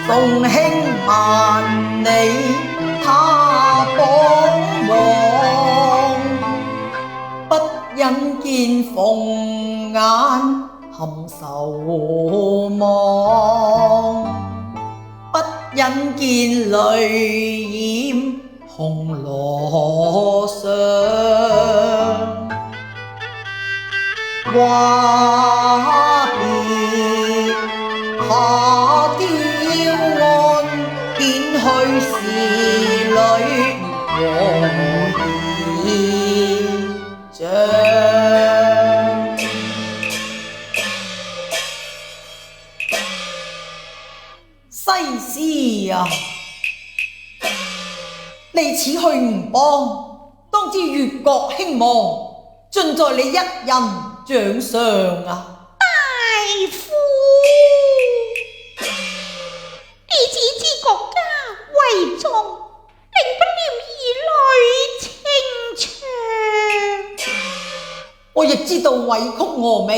宋興萬里他榜望，不忍見鳳眼含愁望，不忍見淚染紅羅裳。話別他雕鞍，見去時裏和意象。西施啊，你此去吳邦，當知越國興亡，盡在你一人掌上啊！大夫，你只知國家為重，令不了兒女情長。我亦知道委曲峨眉，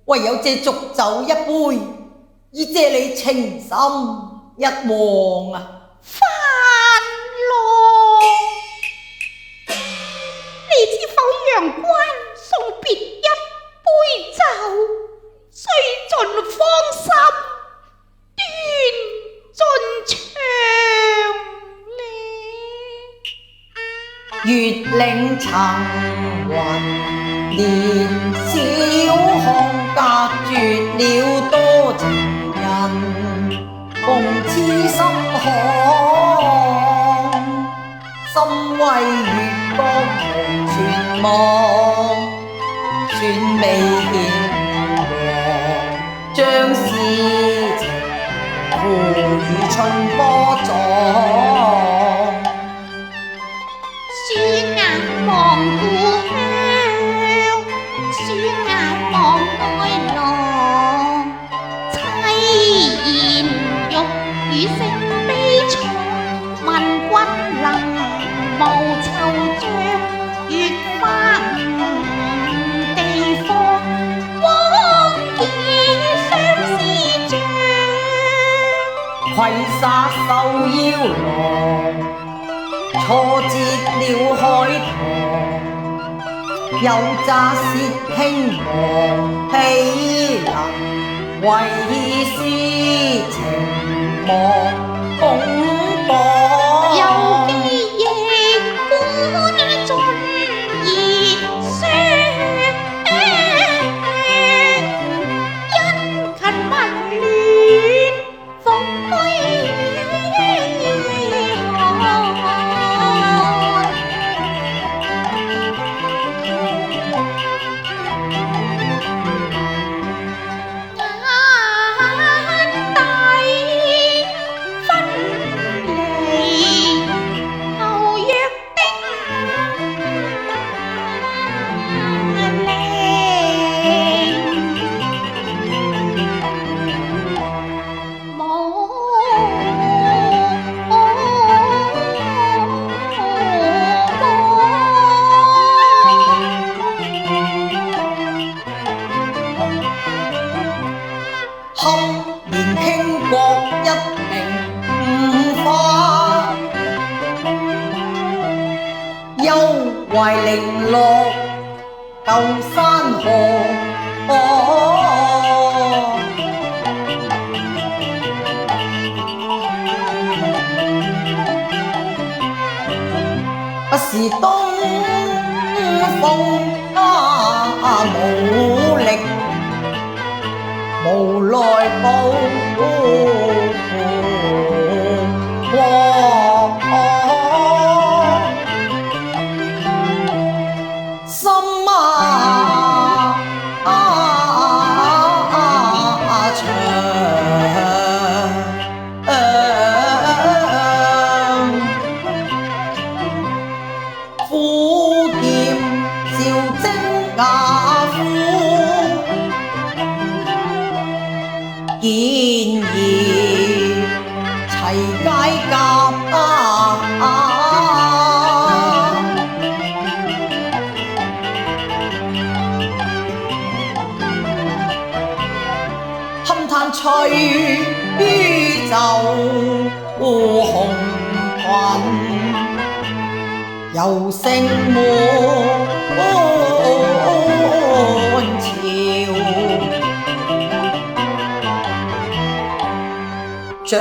唯有借濁酒一杯，以借你情深一往啊！樊郎，你知否陽關送別一杯酒，雖盡芳心，斷盡腸月嶺層雲，年少看隔絕了多情人，共痴心看，心為月國無存亡，算未獻王，將事情付與春波撞。書眼望故鄉，書眼望愛郎，凄言欲語聲悲愴，問君能無惆悵，月花吳地芳，往見相思像。攜紗繡腰囊，錯折了海棠，有詐薛興亡，豈能為斯情望公榜？有機亦管盡熱霜，殷勤蜜戀復虛堪年傾國一名吳花，又懷零落舊山河。不是東風無力，無奈報國心長，苦劍照精雅夫，見義齊皆甲堪嘆翠袖受紅裙，又勝滿朝。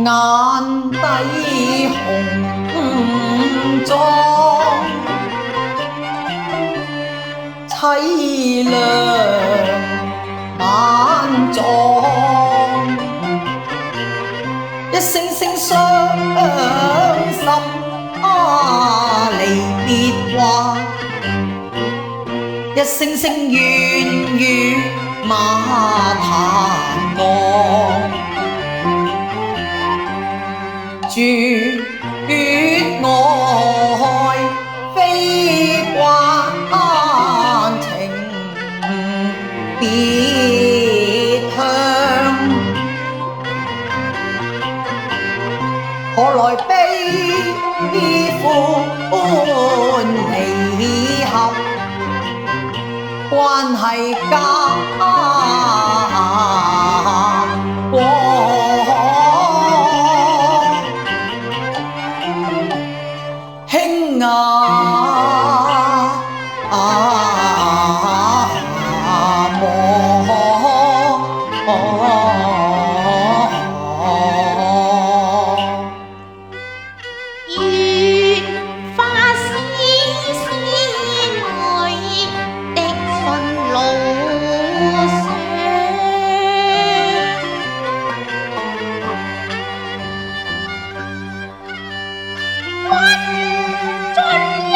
眼底紅妝，凄涼晚妝，一聲聲傷心離別話，一聲聲怨語馬壇岸。絕愛非慣情別鄉，何來悲歡離合，關係家國。兄啊莫願花絲絲愛的順路上，盡任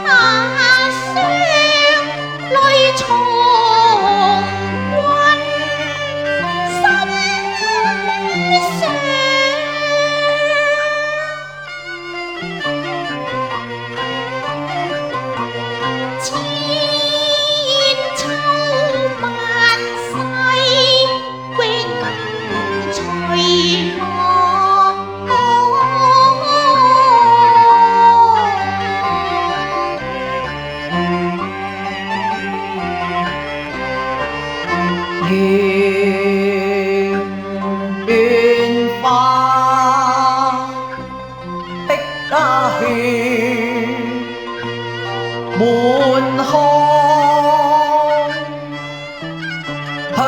他鄉淚從滾心上，千秋萬世永隨我。願花的家血滿腔，向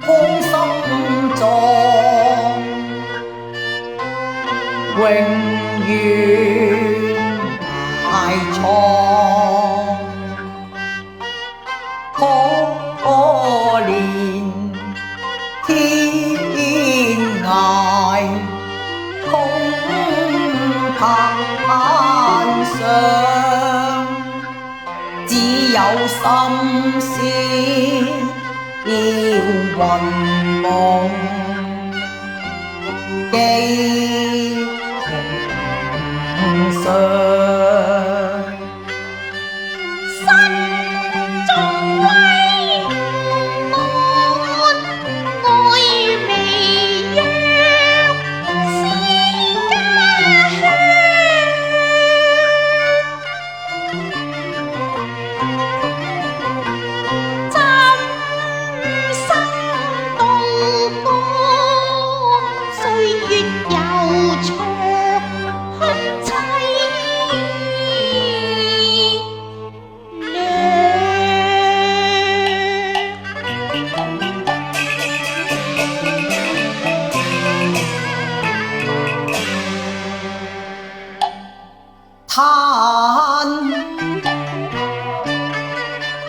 空心臟，永遠埋藏。可憐天涯空談上。有心思要雲夢，寄情上。心中為我愛微弱思家鄉，怎生度過歲月悠長，空凄嘆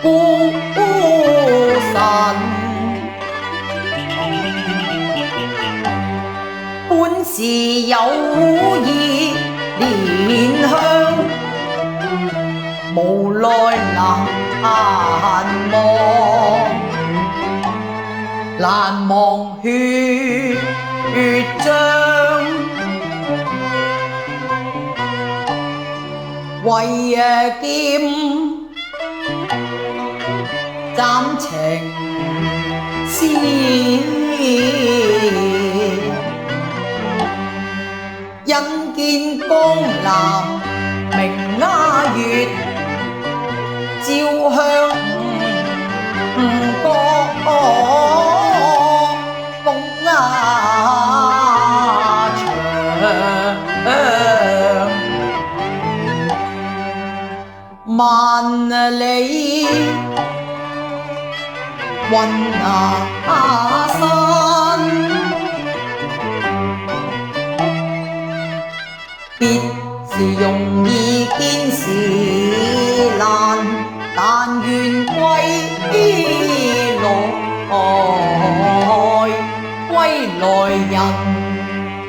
孤身，本是有意憐鄉，無奈難忘血漿。為劍斬情絲，因見江南明鴉月，照向公鴉場。萬里雲山，必是容易見時難，但願歸來人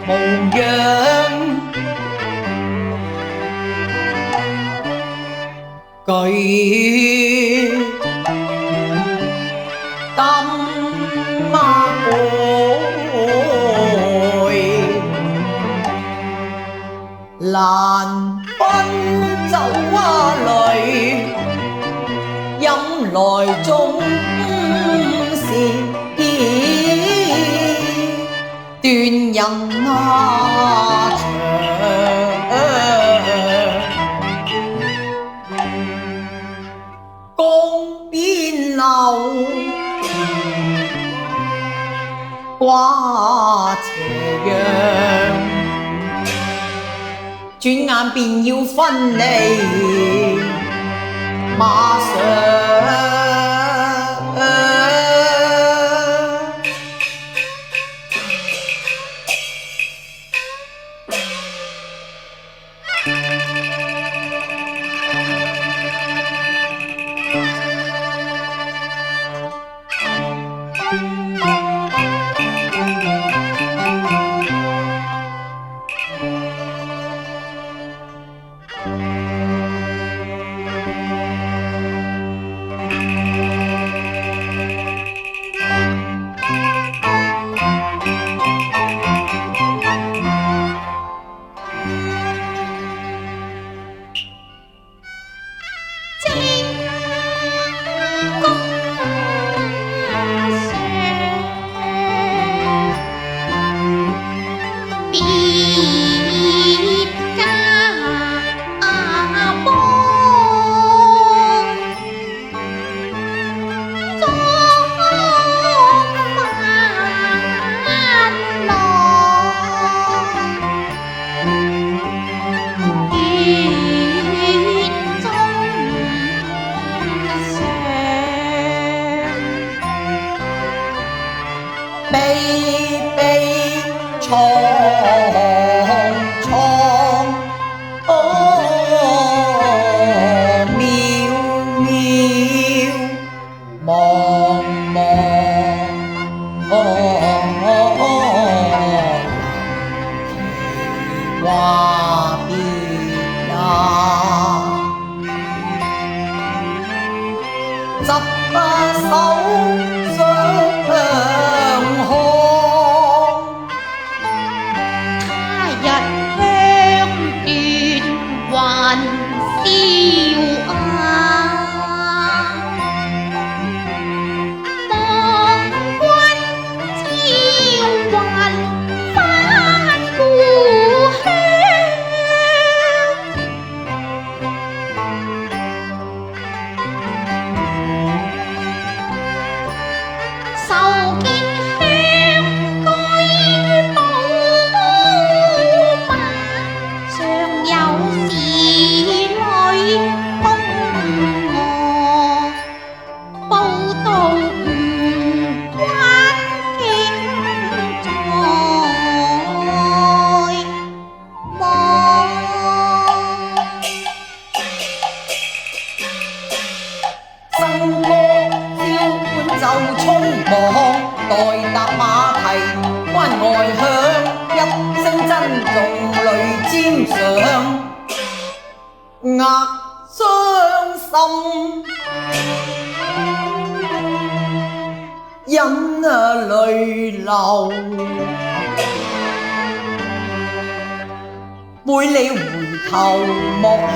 無恙。據金馬背，難分酒淚，飲來終是斷人長。江邊柳，掛斜陽，轉眼便要分離，馬上。歌，招喚就匆忙，待踏馬蹄關外響，一聲珍重淚尖上，壓傷心，忍淚流。背你回頭莫向